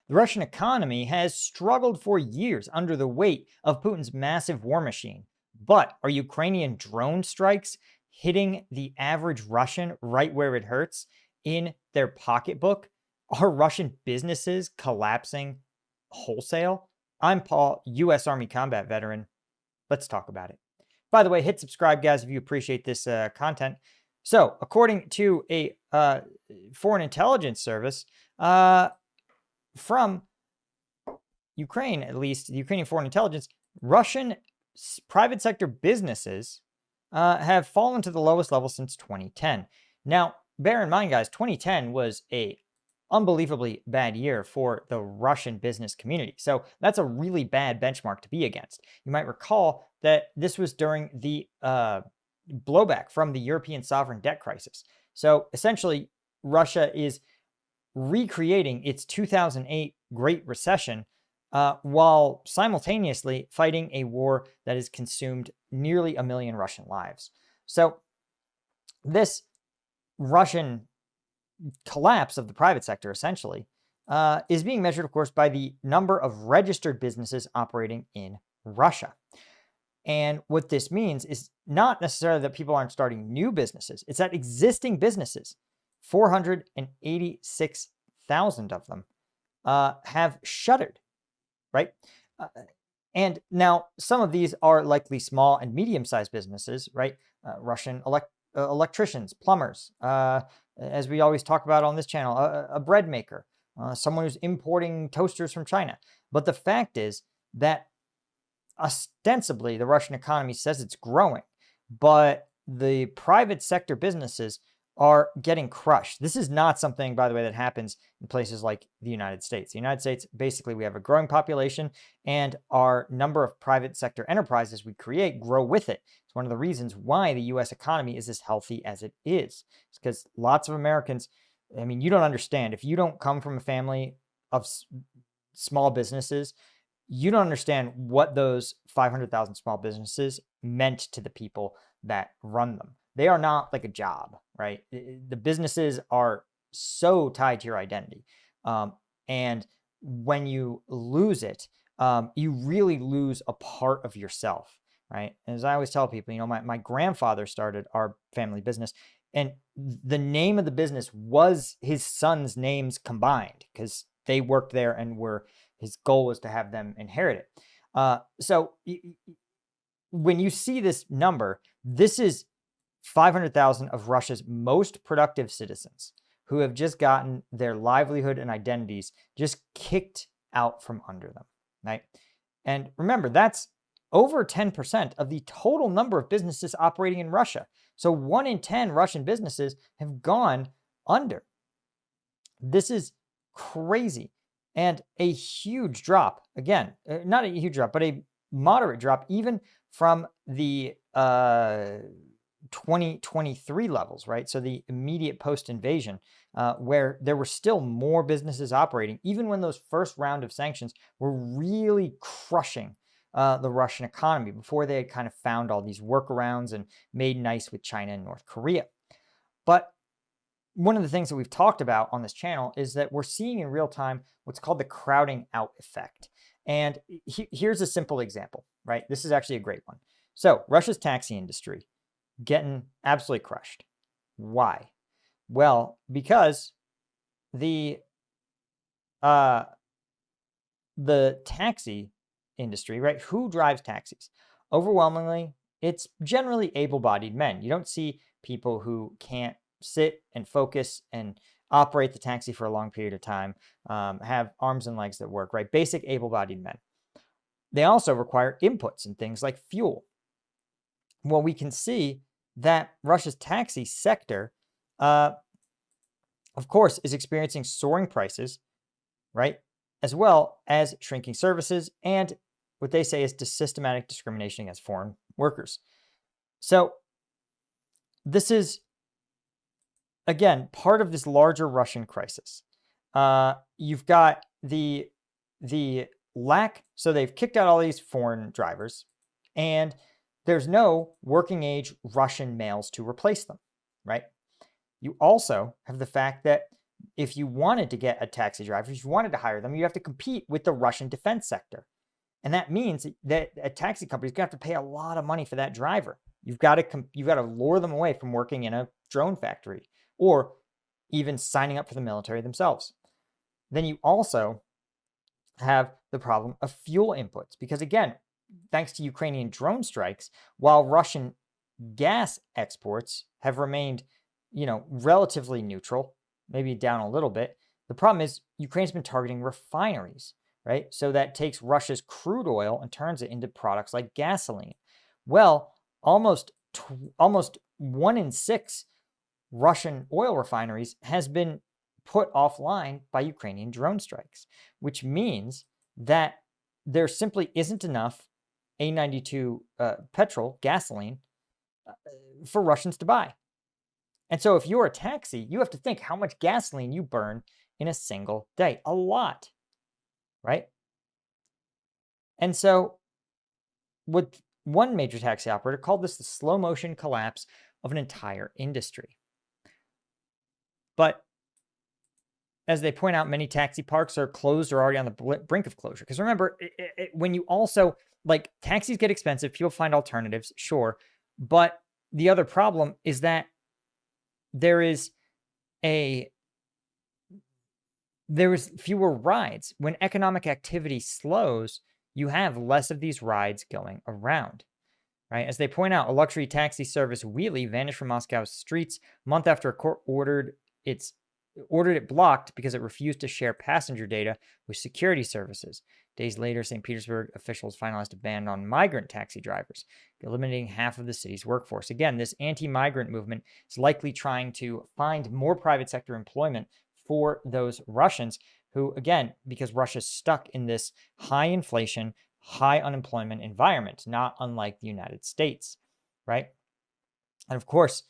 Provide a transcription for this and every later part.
The Russian economy has struggled for years under the weight of Putin's massive war machine. But are Ukrainian drone strikes hitting the average Russian right where it hurts in their pocketbook? Are Russian businesses collapsing wholesale? I'm Paul, U.S. Army combat veteran. Let's talk about it. By the way, hit subscribe, guys, if you appreciate this content. So, according to a foreign intelligence service from Ukraine, at least, the Ukrainian foreign intelligence, Russian private sector businesses have fallen to the lowest level since 2010. Now, bear in mind, guys, 2010 was a unbelievably bad year for the Russian business community. So that's a really bad benchmark to be against. You might recall that this was during the blowback from the European sovereign debt crisis. So essentially, Russia is recreating its 2008 Great Recession while simultaneously fighting a war that has consumed nearly 1 million Russian lives. So this Russian collapse of the private sector, essentially, is being measured, of course, by the number of registered businesses operating in Russia. And what this means is not necessarily that people aren't starting new businesses. It's that existing businesses, 486,000 of them, have shuttered, right? And now some of these are likely small and medium-sized businesses, right? Russian electricians, plumbers, as we always talk about on this channel, a bread maker, someone who's importing toasters from China. But the fact is that ostensibly the Russian economy says it's growing, but the private sector businesses are getting crushed. This is not something, by the way, that happens in places like the United States. The United States, basically, we have a growing population, and our number of private sector enterprises we create grow with it. It's one of the reasons why the U.S. economy is as healthy as it is. It's because lots of Americans, I mean, you don't understand. If you don't come from a family of small businesses, you don't understand what those 500,000 small businesses meant to the people that run them. They are not like a job, right? The businesses are so tied to your identity. And when you lose it, you really lose a part of yourself, right? As I always tell people, you know, my grandfather started our family business, and the name of the business was his son's names combined because they worked there and his goal was to have them inherit it. So when you see this number, this is 500,000 of Russia's most productive citizens who have just gotten their livelihood and identities just kicked out from under them, right? And remember, that's over 10% of the total number of businesses operating in Russia. So 1 in 10 Russian businesses have gone under. This is crazy. And a huge drop, again, not a huge drop, but a moderate drop, even from the 2023 levels, right? So the immediate post-invasion, where there were still more businesses operating, even when those first round of sanctions were really crushing the Russian economy before they had kind of found all these workarounds and made nice with China and North Korea. But one of the things that we've talked about on this channel is that we're seeing in real time what's called the crowding out effect. And here's a simple example, right? This is actually a great one. So Russia's taxi industry getting absolutely crushed. Why? Well, because the taxi industry, right? Who drives taxis? Overwhelmingly, it's generally able-bodied men. You don't see people who can't sit and focus and operate the taxi for a long period of time, have arms and legs that work, right? Basic able-bodied men. They also require inputs and things like fuel. Well, we can see that Russia's taxi sector, of course, is experiencing soaring prices, right? As well as shrinking services and what they say is systematic discrimination against foreign workers. So this is, again, part of this larger Russian crisis. You've got the lack, so they've kicked out all these foreign drivers, and there's no working age Russian males to replace them, right? You also have the fact that if you wanted to get a taxi driver, if you wanted to hire them, you have to compete with the Russian defense sector. And that means that a taxi company is going to have to pay a lot of money for that driver. You've got to lure them away from working in a drone factory or even signing up for the military themselves. Then you also have the problem of fuel inputs because, again, thanks to Ukrainian drone strikes, while Russian gas exports have remained, relatively neutral, maybe down a little bit. The problem is Ukraine's been targeting refineries, right? So that takes Russia's crude oil and turns it into products like gasoline. Well, almost 1 in 6 Russian oil refineries has been put offline by Ukrainian drone strikes, which means that there simply isn't enough A92 gasoline for Russians to buy. And so if you're a taxi, you have to think how much gasoline you burn in a single day. A lot, right? And so with one major taxi operator called this the slow motion collapse of an entire industry. But as they point out, many taxi parks are closed or already on the brink of closure. Because remember, when you also, like, taxis get expensive, people find alternatives, sure. But the other problem is that there is fewer rides. When economic activity slows, you have less of these rides going around, right? As they point out, a luxury taxi service Wheelie vanished from Moscow's streets month after a court ordered it blocked because it refused to share passenger data with security services. Days later, St. Petersburg officials finalized a ban on migrant taxi drivers, eliminating half of the city's workforce. Again, this anti-migrant movement is likely trying to find more private sector employment for those Russians who, again, because Russia's stuck in this high inflation, high unemployment environment, not unlike the United States, right? And of course,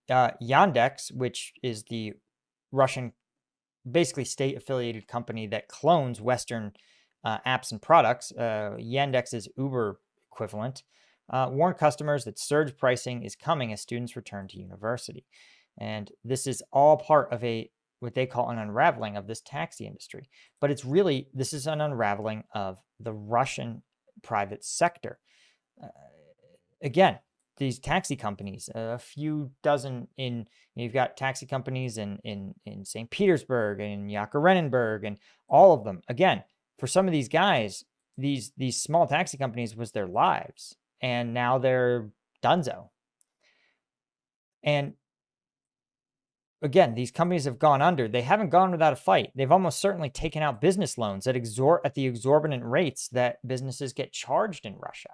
Yandex, which is the Russian, basically state-affiliated company that clones Western apps and products, Yandex's Uber equivalent, warned customers that surge pricing is coming as students return to university. And this is all part of what they call an unraveling of this taxi industry. But this is an unraveling of the Russian private sector. Again, these taxi companies, a few dozen you've got taxi companies in St. Petersburg and in Yekaterinburg and all of them. Again, for some of these guys, these small taxi companies was their lives, and now they're donezo. And again, these companies have gone under. They haven't gone without a fight. They've almost certainly taken out business loans at the exorbitant rates that businesses get charged in Russia.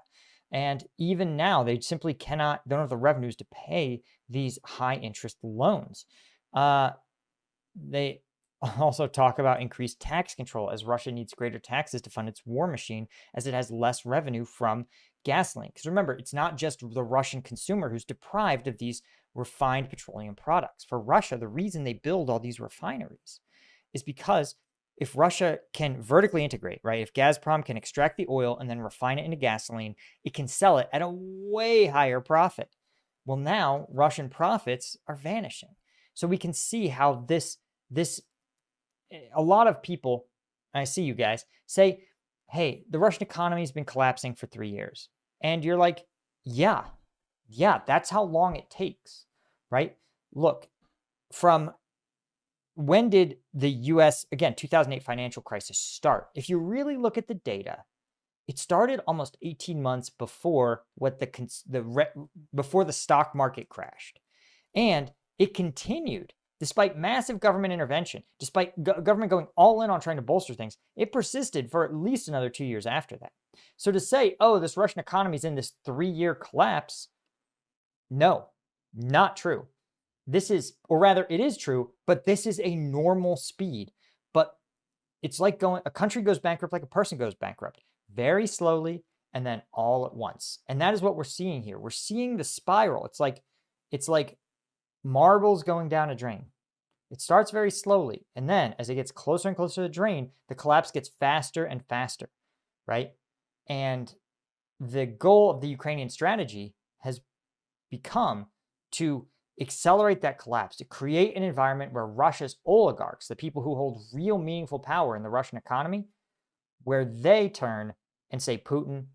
And even now, they simply don't have the revenues to pay these high interest loans. They also talk about increased tax control as Russia needs greater taxes to fund its war machine as it has less revenue from gasoline. Because remember, it's not just the Russian consumer who's deprived of these refined petroleum products. For Russia, the reason they build all these refineries is because if Russia can vertically integrate, right? If Gazprom can extract the oil and then refine it into gasoline, it can sell it at a way higher profit. Well, now Russian profits are vanishing. So we can see how a lot of people, I see you guys, say, hey, the Russian economy has been collapsing for 3 years. And you're like, yeah, that's how long it takes, right? Look, from when did the US, again, 2008 financial crisis start? If you really look at the data, it started almost 18 months before before the stock market crashed. And it continued despite massive government intervention, despite government going all in on trying to bolster things. It persisted for at least another 2 years after that. So to say, oh, this Russian economy is in this 3-year collapse, no, not true. It is true, but this is a normal speed. But it's like a country goes bankrupt like a person goes bankrupt, very slowly and then all at once. And that is what we're seeing here. We're seeing the spiral. It's like marbles going down a drain. It starts very slowly, and then as it gets closer and closer to the drain, the collapse gets faster and faster, right? And the goal of the Ukrainian strategy has become to accelerate that collapse, to create an environment where Russia's oligarchs, the people who hold real meaningful power in the Russian economy, where they turn and say, Putin,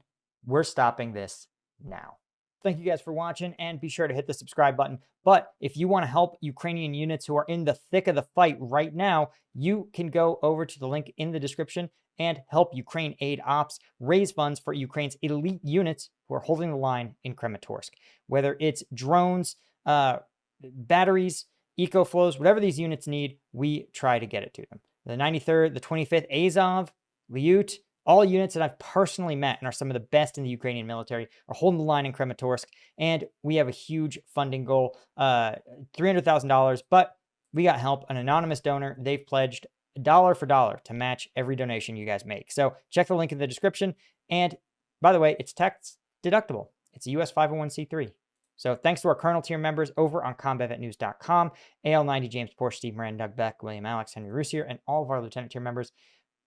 we're stopping this now. Thank you guys for watching, and be sure to hit the subscribe button. But if you want to help Ukrainian units who are in the thick of the fight right now, you can go over to the link in the description and help Ukraine Aid Ops raise funds for Ukraine's elite units who are holding the line in Kramatorsk. Whether it's drones, batteries, EcoFlows, whatever these units need, we try to get it to them. The 93rd, the 25th Azov, Lyut, all units that I've personally met and are some of the best in the Ukrainian military are holding the line in Kramatorsk, and we have a huge funding goal, $300,000, but we got help. An anonymous donor, they've pledged dollar for dollar to match every donation you guys make. So check the link in the description, and by the way, it's tax deductible. It's a US 501c3. So thanks to our Colonel tier members over on combatvetnews.com, AL90, James Porsche, Steve Moran, Doug Beck, William Alex, Henry Russier, and all of our Lieutenant tier members.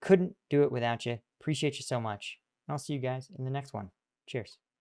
Couldn't do it without you. Appreciate you so much. I'll see you guys in the next one. Cheers.